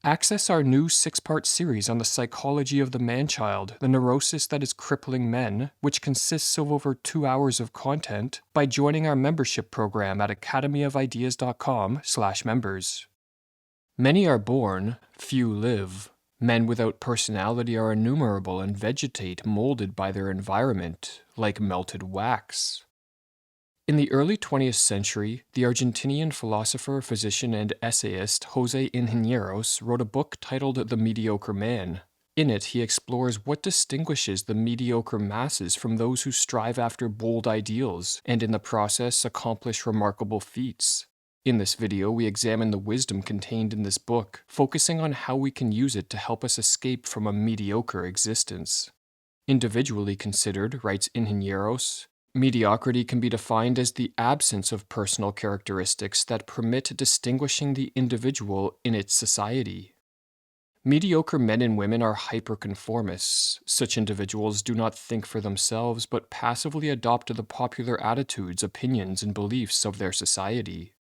Access our new 6-part series on the psychology of the man-child, the neurosis that is crippling men, which consists of over 2 hours of content, by joining our membership program at academyofideas.com/members. Many are born, few live. Men without personality are innumerable and vegetate molded by their environment, like melted wax. In the early 20th century, the Argentinian philosopher, physician, and essayist José Ingenieros wrote a book titled The Mediocre Man. In it, he explores what distinguishes the mediocre masses from those who strive after bold ideals and in the process accomplish remarkable feats. In this video, we examine the wisdom contained in this book, focusing on how we can use it to help us escape from a mediocre existence. Individually considered, writes Ingenieros, mediocrity can be defined as the absence of personal characteristics that permit distinguishing the individual in its society. Mediocre men and women are hyperconformists. Such individuals do not think for themselves, but passively adopt the popular attitudes, opinions, and beliefs of their society.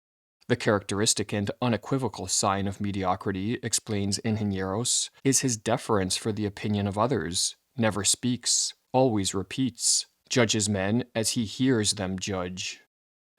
The characteristic and unequivocal sign of mediocrity, explains Ingenieros, is his deference for the opinion of others, never speaks, always repeats, judges men as he hears them judge.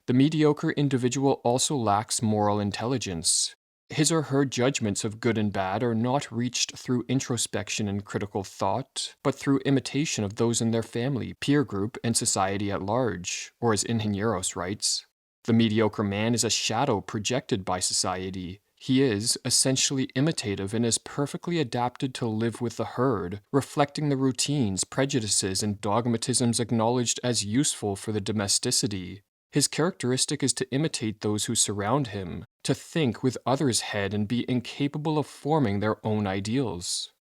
The mediocre individual also lacks moral intelligence. His or her judgments of good and bad are not reached through introspection and critical thought, but through imitation of those in their family, peer group, and society at large, or as Ingenieros writes, the mediocre man is a shadow projected by society. He is essentially imitative and is perfectly adapted to live with the herd, reflecting the routines, prejudices, and dogmatisms acknowledged as useful for the domesticity. His characteristic is to imitate those who surround him, to think with others' head and be incapable of forming their own ideals.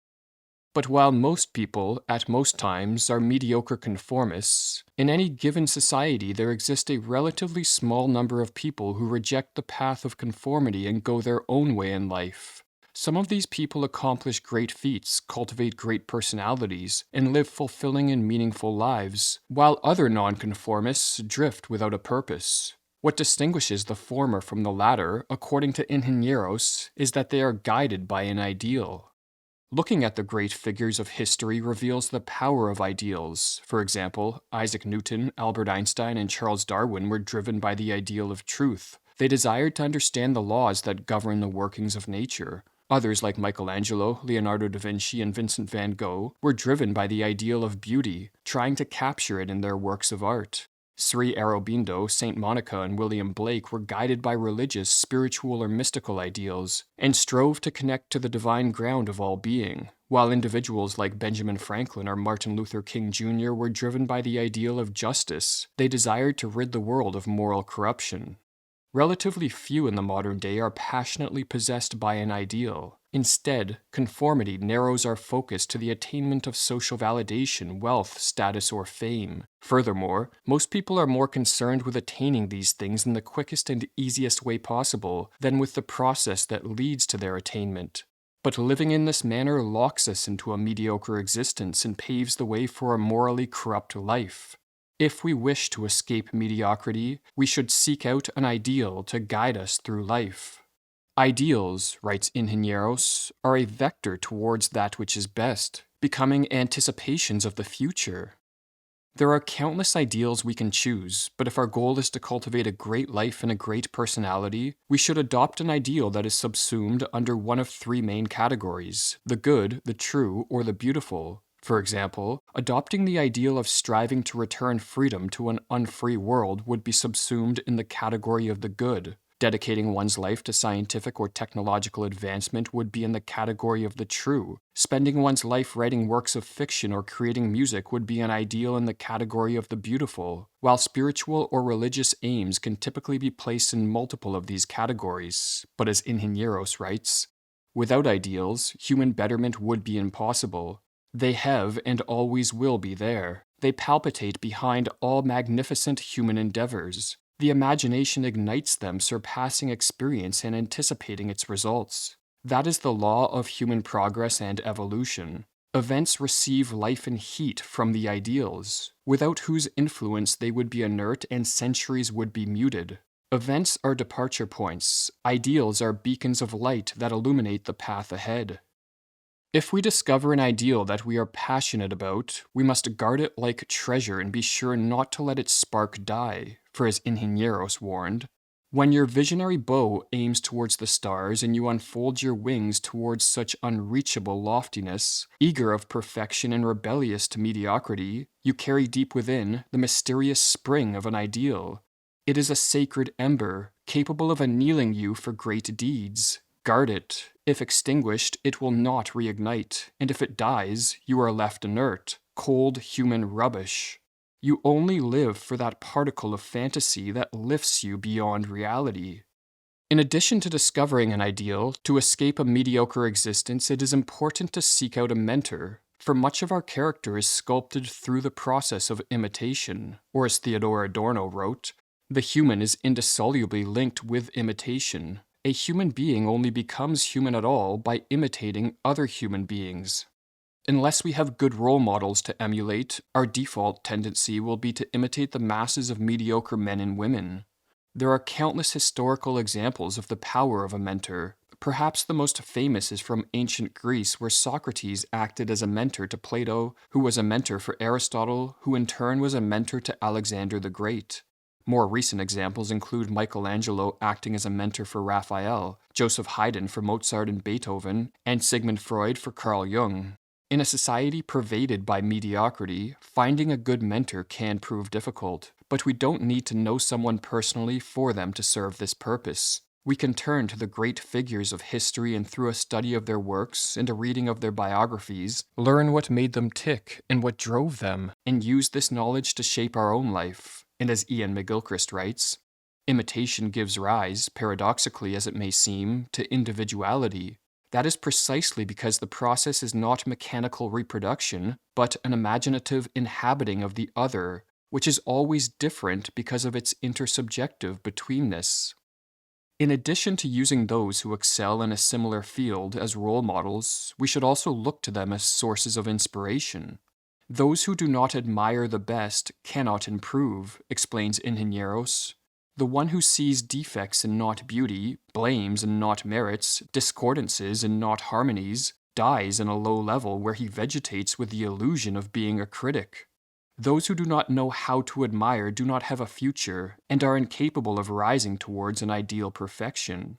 But while most people, at most times, are mediocre conformists, in any given society there exists a relatively small number of people who reject the path of conformity and go their own way in life. Some of these people accomplish great feats, cultivate great personalities, and live fulfilling and meaningful lives, while other nonconformists drift without a purpose. What distinguishes the former from the latter, according to Ingenieros, is that they are guided by an ideal. Looking at the great figures of history reveals the power of ideals. For example, Isaac Newton, Albert Einstein, and Charles Darwin were driven by the ideal of truth. They desired to understand the laws that govern the workings of nature. Others like Michelangelo, Leonardo da Vinci, and Vincent van Gogh were driven by the ideal of beauty, trying to capture it in their works of art. Sri Aurobindo, Saint Monica, and William Blake were guided by religious, spiritual, or mystical ideals, and strove to connect to the divine ground of all being, while individuals like Benjamin Franklin or Martin Luther King Jr. were driven by the ideal of justice. They desired to rid the world of moral corruption. Relatively few in the modern day are passionately possessed by an ideal. Instead, conformity narrows our focus to the attainment of social validation, wealth, status, or fame. Furthermore, most people are more concerned with attaining these things in the quickest and easiest way possible than with the process that leads to their attainment. But living in this manner locks us into a mediocre existence and paves the way for a morally corrupt life. If we wish to escape mediocrity, we should seek out an ideal to guide us through life. Ideals, writes Ingenieros, are a vector towards that which is best, becoming anticipations of the future. There are countless ideals we can choose, but if our goal is to cultivate a great life and a great personality, we should adopt an ideal that is subsumed under one of 3 main categories: the good, the true, or the beautiful. For example, adopting the ideal of striving to return freedom to an unfree world would be subsumed in the category of the good. Dedicating one's life to scientific or technological advancement would be in the category of the true. Spending one's life writing works of fiction or creating music would be an ideal in the category of the beautiful, while spiritual or religious aims can typically be placed in multiple of these categories. But as Ingenieros writes, without ideals, human betterment would be impossible. They have and always will be there. They palpitate behind all magnificent human endeavors. The imagination ignites them, surpassing experience and anticipating its results. That is the law of human progress and evolution. Events receive life and heat from the ideals, without whose influence they would be inert and centuries would be muted. Events are departure points, ideals are beacons of light that illuminate the path ahead. If we discover an ideal that we are passionate about, we must guard it like treasure and be sure not to let its spark die, for as Ingenieros warned, when your visionary bow aims towards the stars and you unfold your wings towards such unreachable loftiness, eager of perfection and rebellious to mediocrity, you carry deep within the mysterious spring of an ideal. It is a sacred ember, capable of annealing you for great deeds. Guard it. If extinguished, it will not reignite, and if it dies, you are left inert, cold human rubbish. You only live for that particle of fantasy that lifts you beyond reality. In addition to discovering an ideal, to escape a mediocre existence, it is important to seek out a mentor, for much of our character is sculpted through the process of imitation, or as Theodor Adorno wrote, the human is indissolubly linked with imitation. A human being only becomes human at all by imitating other human beings. Unless we have good role models to emulate, our default tendency will be to imitate the masses of mediocre men and women. There are countless historical examples of the power of a mentor. Perhaps the most famous is from ancient Greece, where Socrates acted as a mentor to Plato, who was a mentor for Aristotle, who in turn was a mentor to Alexander the Great. More recent examples include Michelangelo acting as a mentor for Raphael, Joseph Haydn for Mozart and Beethoven, and Sigmund Freud for Carl Jung. In a society pervaded by mediocrity, finding a good mentor can prove difficult, but we don't need to know someone personally for them to serve this purpose. We can turn to the great figures of history and through a study of their works and a reading of their biographies, learn what made them tick and what drove them, and use this knowledge to shape our own life. And as Ian McGilchrist writes, imitation gives rise, paradoxically as it may seem, to individuality. That is precisely because the process is not mechanical reproduction, but an imaginative inhabiting of the other, which is always different because of its intersubjective betweenness. In addition to using those who excel in a similar field as role models, we should also look to them as sources of inspiration. Those who do not admire the best cannot improve, explains Ingenieros. The one who sees defects and not beauty, blames and not merits, discordances and not harmonies, dies in a low level where he vegetates with the illusion of being a critic. Those who do not know how to admire do not have a future, and are incapable of rising towards an ideal perfection.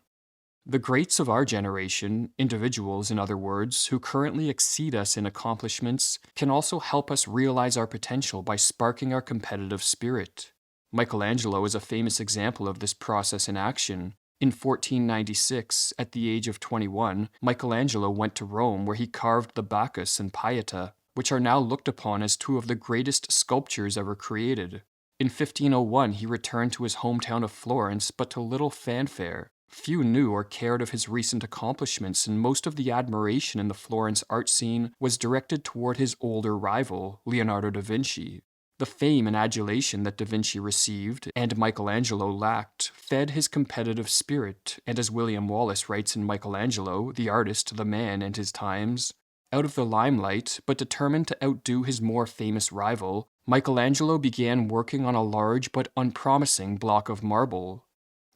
The greats of our generation, individuals in other words, who currently exceed us in accomplishments, can also help us realize our potential by sparking our competitive spirit. Michelangelo is a famous example of this process in action. In 1496, at the age of 21, Michelangelo went to Rome where he carved the Bacchus and Pieta, which are now looked upon as two of the greatest sculptures ever created. In 1501, he returned to his hometown of Florence, but to little fanfare. Few knew or cared of his recent accomplishments, and most of the admiration in the Florence art scene was directed toward his older rival, Leonardo da Vinci. The fame and adulation that da Vinci received, and Michelangelo lacked, fed his competitive spirit, and as William Wallace writes in Michelangelo, the artist, the man, and his times, out of the limelight, but determined to outdo his more famous rival, Michelangelo began working on a large but unpromising block of marble.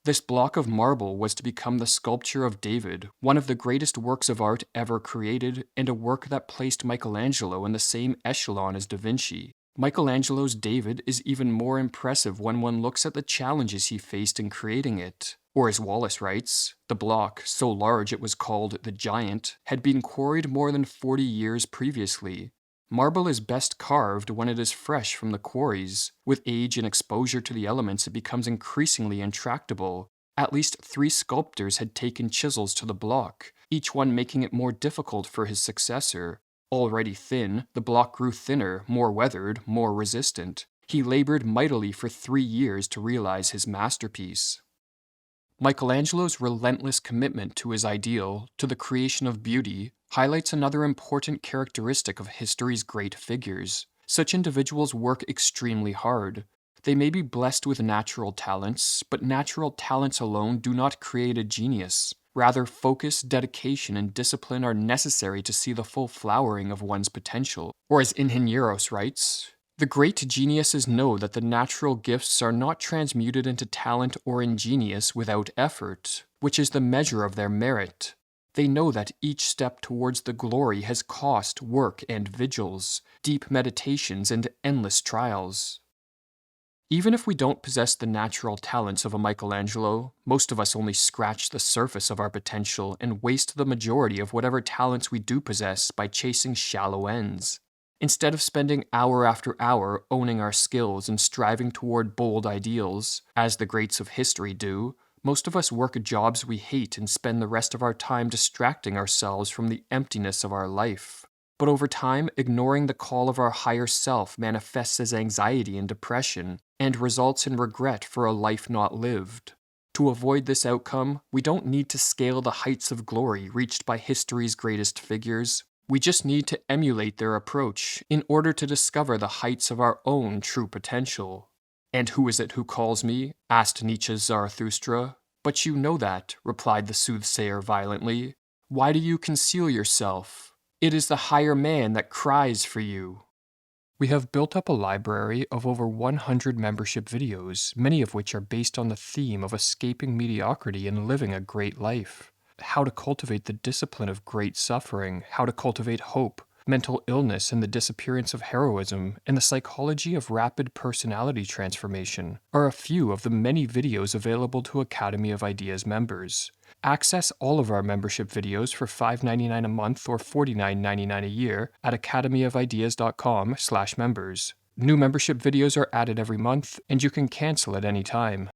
This block of marble was to become the sculpture of David, one of the greatest works of art ever created, and a work that placed Michelangelo in the same echelon as da Vinci. Michelangelo's David is even more impressive when one looks at the challenges he faced in creating it. Or as Wallace writes, the block, so large it was called the Giant, had been quarried more than 40 years previously. Marble is best carved when it is fresh from the quarries. With age and exposure to the elements, it becomes increasingly intractable. At least 3 sculptors had taken chisels to the block, each one making it more difficult for his successor. Already thin, the block grew thinner, more weathered, more resistant. He labored mightily for 3 years to realize his masterpiece. Michelangelo's relentless commitment to his ideal, to the creation of beauty, highlights another important characteristic of history's great figures. Such individuals work extremely hard. They may be blessed with natural talents, but natural talents alone do not create a genius. Rather, focus, dedication, and discipline are necessary to see the full flowering of one's potential. Or as Ingenieros writes, The great geniuses know that the natural gifts are not transmuted into talent or ingenious without effort, which is the measure of their merit. They know that each step towards the glory has cost work and vigils, deep meditations and endless trials. Even if we don't possess the natural talents of a Michelangelo, most of us only scratch the surface of our potential and waste the majority of whatever talents we do possess by chasing shallow ends. Instead of spending hour after hour owning our skills and striving toward bold ideals, as the greats of history do, most of us work jobs we hate and spend the rest of our time distracting ourselves from the emptiness of our life. But over time, ignoring the call of our higher self manifests as anxiety and depression, and results in regret for a life not lived. To avoid this outcome, we don't need to scale the heights of glory reached by history's greatest figures. We just need to emulate their approach in order to discover the heights of our own true potential. "And who is it who calls me?" asked Nietzsche's Zarathustra. "But you know that," replied the soothsayer violently. "Why do you conceal yourself? It is the higher man that cries for you." We have built up a library of over 100 membership videos, many of which are based on the theme of escaping mediocrity and living a great life. How to cultivate the discipline of great suffering, how to cultivate hope, mental illness and the disappearance of heroism, and the psychology of rapid personality transformation are a few of the many videos available to Academy of Ideas members. Access all of our membership videos for $5.99 a month or $49.99 a year at academyofideas.com/members. New membership videos are added every month, and you can cancel at any time.